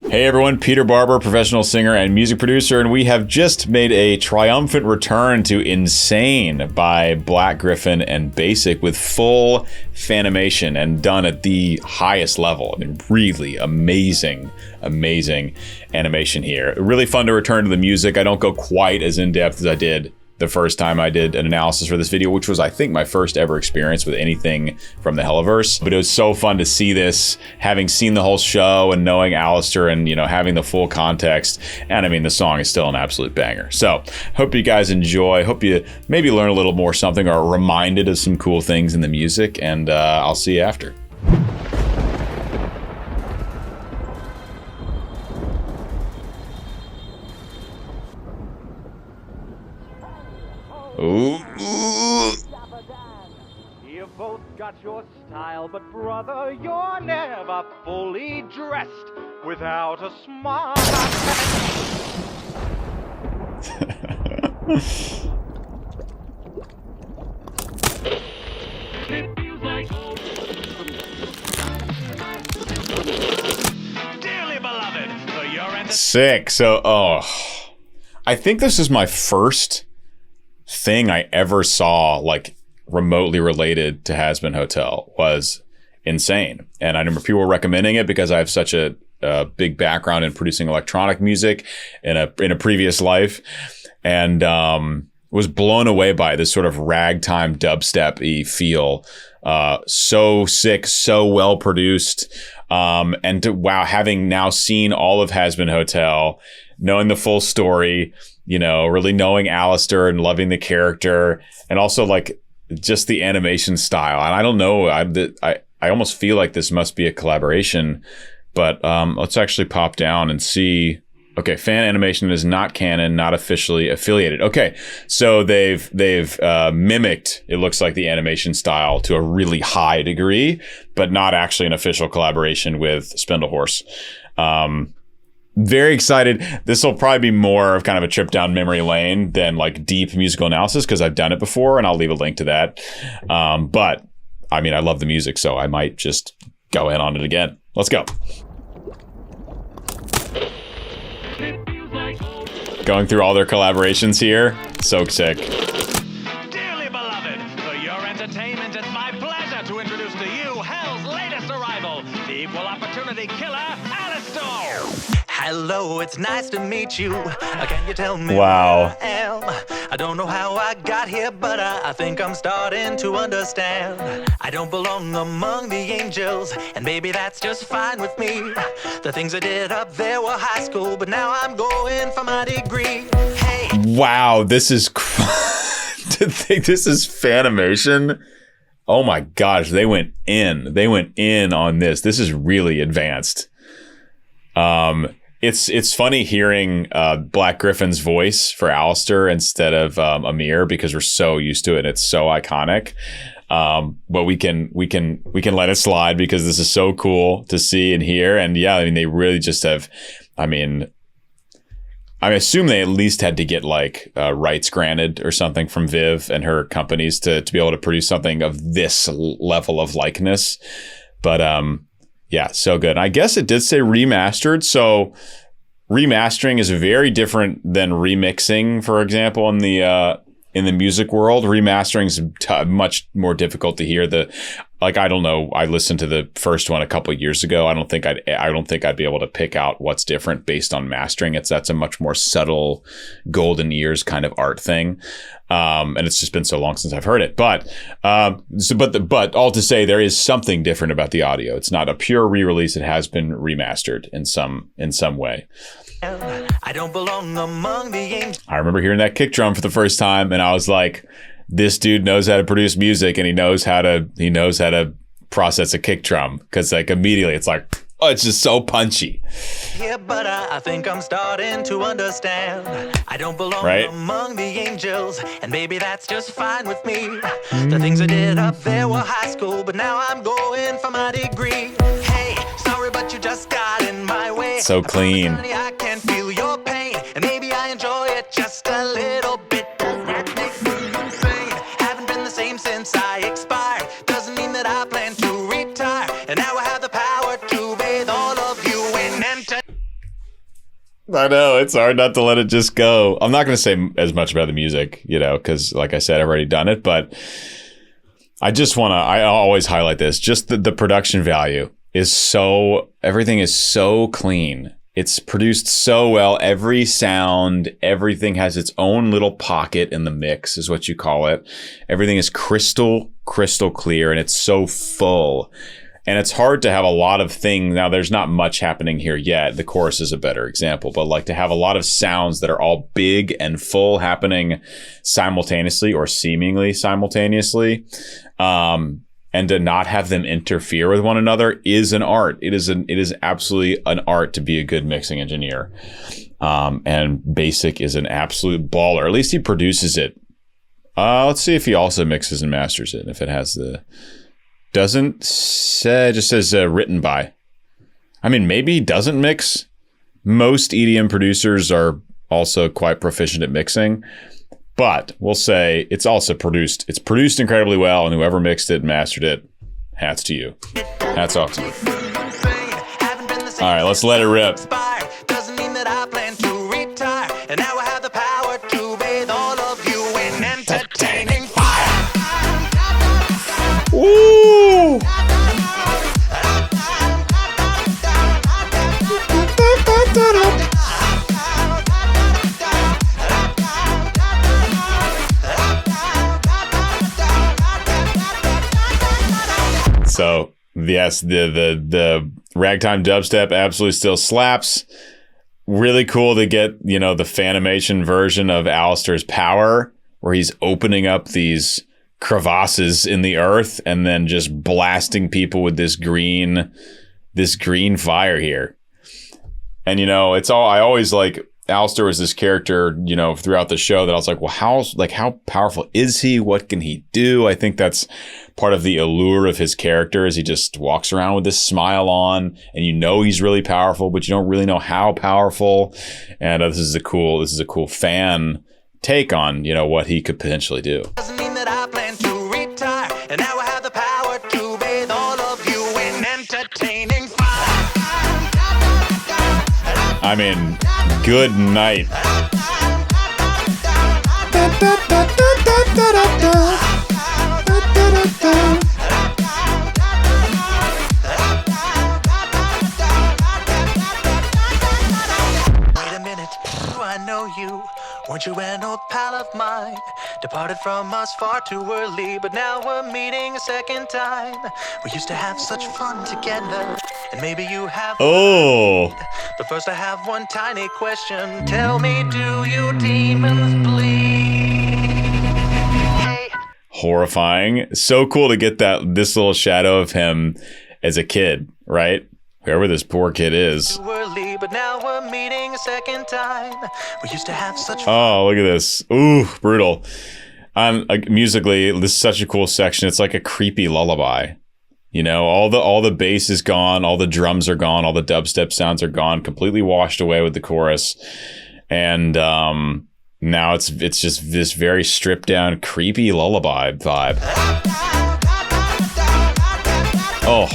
Hey everyone, Peter Barber, professional singer and music producer, and we have just made a triumphant return to Insane by Gryph0n and Baasik with full Fanimation and done at the highest level. I mean, really amazing animation here. Really fun to return to the music. I don't go quite as in-depth as I did the first time I did an analysis for this video, which was, I think, my first ever experience with anything from the Helliverse. But it was so fun to see this, having seen the whole show and knowing Alistair and, you know, having the full context. And I mean, the song is still an absolute banger. So hope you guys enjoy. Hope you maybe learn a little more something or are reminded of some cool things in the music. And I'll see you after. Ooh. You both got your style, but brother, you're never fully dressed without a smile. Dearly beloved, for your sick. So, I think this is my first thing I ever saw like remotely related to Has Been Hotel was Insane. And I remember people were recommending it because I have such a big background in producing electronic music in a previous life, and was blown away by this sort of ragtime dubstep-y feel. So sick, so well produced. And wow, having now seen all of Has Been Hotel, knowing the full story, you know, really knowing Alistair and loving the character, and also like just the animation style. And I don't know, I almost feel like this must be a collaboration, but let's actually pop down and see. Okay, Fanimation is not canon, not officially affiliated. Okay, so they've mimicked, it looks like, the animation style to a really high degree, but not actually an official collaboration with Spindlehorse. Very excited. This will probably be more of kind of a trip down memory lane than like deep musical analysis, because I've done it before, and I'll leave a link to that. But I mean, I love the music, so I might just go in on it again. Let's go. Going through all their collaborations here. So sick. Dearly beloved, for your entertainment, it's my pleasure to introduce to you Hell's latest arrival, the equal opportunity killer, Alistair. Hello, it's nice to meet you. Can you tell me wow. who I am? I don't know how I got here, but I think I'm starting to understand. I don't belong among the angels, and maybe that's just fine with me. The things I did up there were high school, but now I'm going for my degree. Hey. Wow, this is to think this is Fanimation. Oh my gosh, they went in. They went in on this. This is really advanced. It's funny hearing Gryph0n's voice for Alistair instead of Amir, because we're so used to it. It's so iconic. But we can let it slide because this is so cool to see and hear. And yeah, I mean, they really just have, I assume they at least had to get like rights granted or something from Viv and her companies to be able to produce something of this level of likeness. But yeah, so good. And I guess it did say remastered. So remastering is very different than remixing, for example, in the music world. Remastering is much more difficult to hear. I don't know. I listened to the first one a couple of years ago. I don't think I'd be able to pick out what's different based on mastering. That's a much more subtle golden ears kind of art thing. And it's just been so long since I've heard it. But all to say, there is something different about the audio. It's not a pure re-release. It has been remastered in some way. I don't belong among the angels. I remember hearing that kick drum for the first time, and I was like, this dude knows how to produce music, and he knows how to process a kick drum, because like immediately it's like, oh, it's just so punchy. Yeah, but I think I'm starting to understand. I don't belong among the angels, and maybe that's just fine with me. The things I did up there were high school, but now I'm going for my degree. Hey, sorry, but you just got in my way. So clean. I can feel your pain, and maybe I enjoy it just a little bit. That makes me insane. Haven't been the same since I expired. Doesn't mean that I plan to retire, and now I have the power to bathe all of you in entertainment. I know, it's hard not to let it just go. I'm not going to say as much about the music, because like I said, I've already done it, but I just want to, I always highlight this, just the production value is everything is so clean. It's produced so well. Every sound, everything has its own little pocket in the mix is what you call it. Everything is crystal clear, and it's so full. And it's hard to have a lot of things. Now, there's not much happening here yet. The chorus is a better example, but like to have a lot of sounds that are all big and full happening simultaneously or seemingly simultaneously, and to not have them interfere with one another is an art. It is absolutely an art to be a good mixing engineer. And Baasik is an absolute baller. At least he produces it. Let's see if he also mixes and masters it. If it has doesn't say, just says written by. I mean, maybe he doesn't mix. Most EDM producers are also quite proficient at mixing, but we'll say it's also produced. It's produced incredibly well, and whoever mixed it and mastered it, hats to you. Hats off to you. All right, let's let it rip. Doesn't mean that I plan to retire, and now I have the power to bathe all of you in entertaining fire. Ooh! So yes, the ragtime dubstep absolutely still slaps. Really cool to get, the Fanimation version of Alistair's Power, where he's opening up these crevasses in the earth and then just blasting people with this green fire here. And it's all, I always like Alistair was this character, throughout the show that I was like, well, how powerful is he? What can he do? I think that's part of the allure of his character, is he just walks around with this smile on, and he's really powerful, but you don't really know how powerful. And this is a cool fan take on, what he could potentially do. Doesn't mean that I plan to retire, and now I have the power to bathe all of you in entertaining fire. I mean, good night. Wait a minute, do I know you? Weren't you an old pal of mine? Departed from us far too early, but now we're meeting a second time. We used to have such fun together, and maybe you have. Oh. But first I have one tiny question. Tell me, do you demons bleed? Hey. Horrifying. So cool to get this little shadow of him as a kid, right? Whoever this poor kid is. Too early, but now we're meeting a second time. We used to have such fun. Oh, look at this. Ooh, brutal. Musically, this is such a cool section. It's like a creepy lullaby. All the bass is gone, all the drums are gone, all the dubstep sounds are gone, completely washed away with the chorus. And now it's just this very stripped down, creepy lullaby vibe. Oh.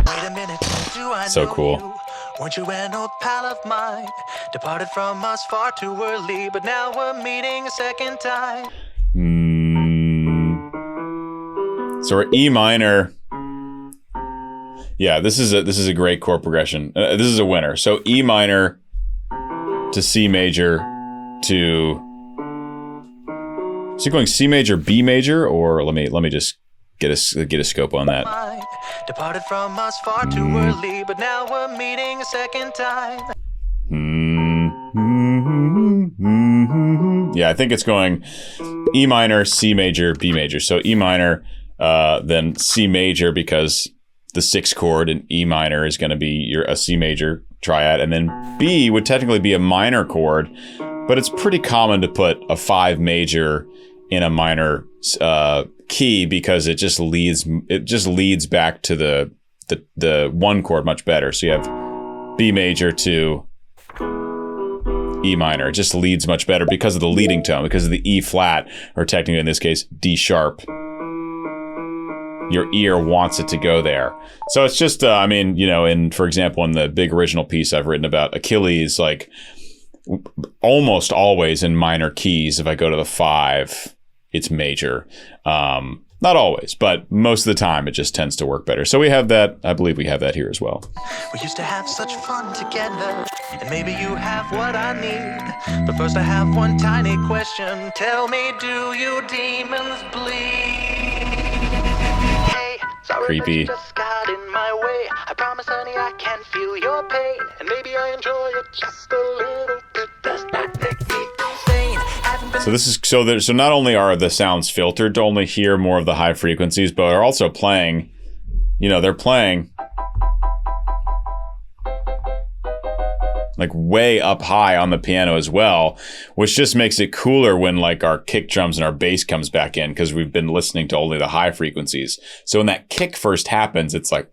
Wait a minute, do I So know cool. you? Weren't you an old pal of mine? Departed from us far too early, but now we're meeting a second time. So we're E minor. Yeah, this is a great chord progression. This is a winner. So E minor to C major to. Is he going C major, B major, or let me just get a scope on that. Departed from us far too early, but now we're meeting a second time. Yeah, I think it's going E minor, C major, B major. So E minor, then C major, because the 6th chord in E minor is going to be a C major triad, and then B would technically be a minor chord, but it's pretty common to put a 5 major in a minor key, because it just leads back to the 1 chord much better. So you have B major to E minor. It just leads much better because of the leading tone, because of the E flat, or technically in this case D sharp. your ear wants it to go there. So it's just, I mean, you know, for example, in the big original piece I've written about Achilles, like almost always in minor keys, if I go to the 5, it's major. Not always, but most of the time it just tends to work better. So we have that. I believe we have that here as well. We used to have such fun together, and maybe you have what I need. But first I have one tiny question. Tell me, do you demons bleed? Hey, sorry Creepy. that you just got in my way. I promise, honey, I can feel your pain, and maybe I enjoy it just a little bit. Does that make me insane? So this is so not only are the sounds filtered to only hear more of the high frequencies, but are also playing, you know, they're playing like way up high on the piano as well, which just makes it cooler when like our kick drums and our bass comes back in, because we've been listening to only the high frequencies. So when that kick first happens, it's like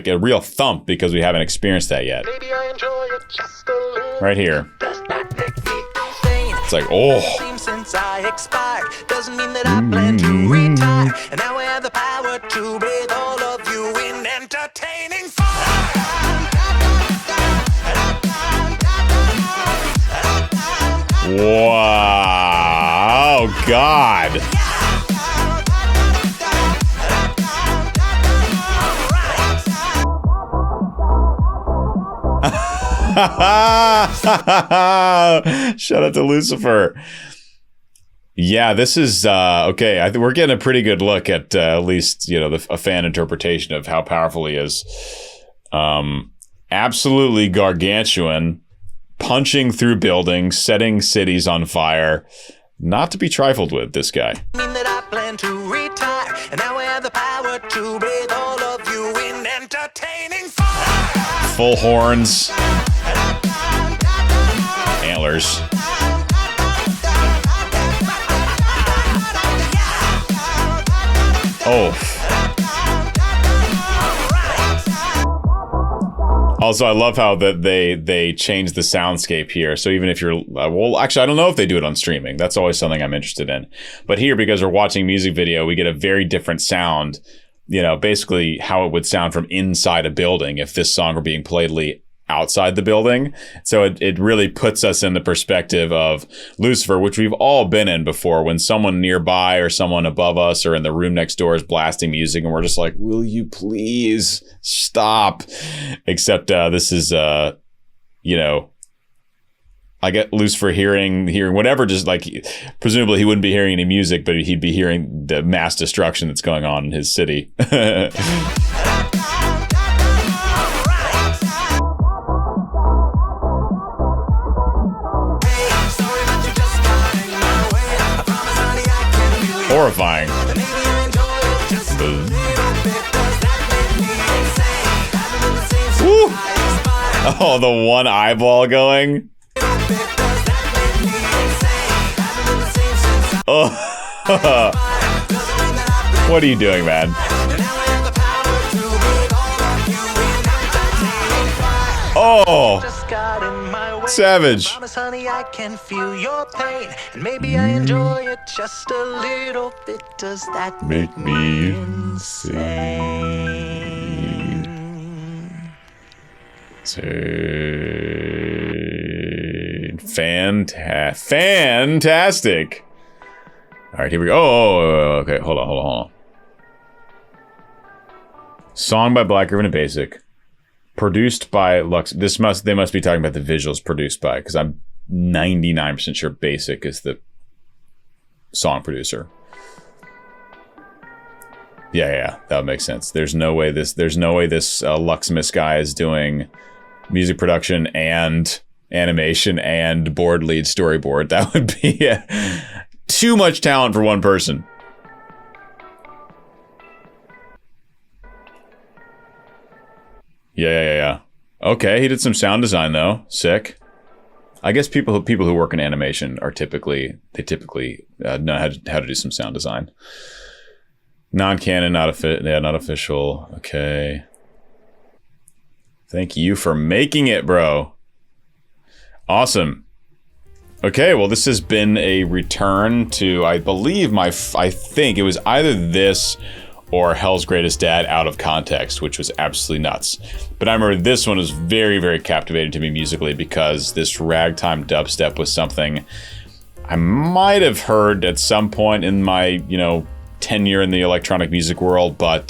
a real thump because we haven't experienced that yet. Maybe I enjoy it just a little. Right here. Does that make me insane? It's like, oh. Since I expired doesn't mean that I plan to retire, and now I have the power to bathe all of you in entertaining fire. Wow. Oh, God. Shout out to Lucifer. Yeah, this is okay. I think we're getting a pretty good look at least, you know, a fan interpretation of how powerful he is. Absolutely gargantuan, punching through buildings, setting cities on fire. Not to be trifled with, this guy. Mean that I plan to retire, and now I have the power to bathe all of you in entertaining fire. Full horns, antlers. Oh. Also, I love how that they change the soundscape here. So even if you're, well, actually, I don't know if they do it on streaming. That's always something I'm interested in. But here, because we're watching music video, we get a very different sound. You know, basically how it would sound from inside a building if this song were being played outside the building. So it really puts us in the perspective of Lucifer, which we've all been in before, when someone nearby or someone above us or in the room next door is blasting music and we're just like, will you please stop? Except this is, you know, I get Lucifer hearing whatever, just like, presumably he wouldn't be hearing any music, but he'd be hearing the mass destruction that's going on in his city. Horrifying. Woo. Oh, the one eyeball going. Oh. What are you doing, man? Oh. Savage. Promise, honey, I can feel your pain, and maybe I enjoy it just a little bit. Does that make me insane? Fantastic. All right, here we go. Oh, okay. Hold on. Song by Gryph0n and Baasik. Produced by Lux. They must be talking about the visuals produced by, because I'm 99% sure Baasik is the song producer. Yeah, that would make sense. There's no way this Luxmas guy is doing music production and animation and board lead storyboard. That would be too much talent for one person. Yeah. Okay, he did some sound design though. Sick. I guess people who work in animation are typically know how to do some sound design. Non-canon, not official. Okay. Thank you for making it, bro. Awesome. Okay, well, this has been a return to, I believe I think it was either this or Hell's Greatest Dad Out of Context, which was absolutely nuts. But I remember this one was very, very captivating to me musically because this ragtime dubstep was something I might have heard at some point in my, tenure in the electronic music world, but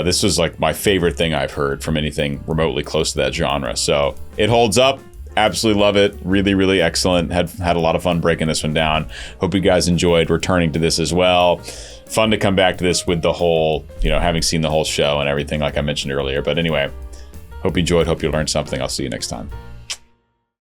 this was like my favorite thing I've heard from anything remotely close to that genre. So it holds up. Absolutely love it. Really, really excellent. Had a lot of fun breaking this one down. Hope you guys enjoyed returning to this as well. Fun to come back to this with the whole, having seen the whole show and everything like I mentioned earlier. But anyway, hope you enjoyed. Hope you learned something. I'll see you next time.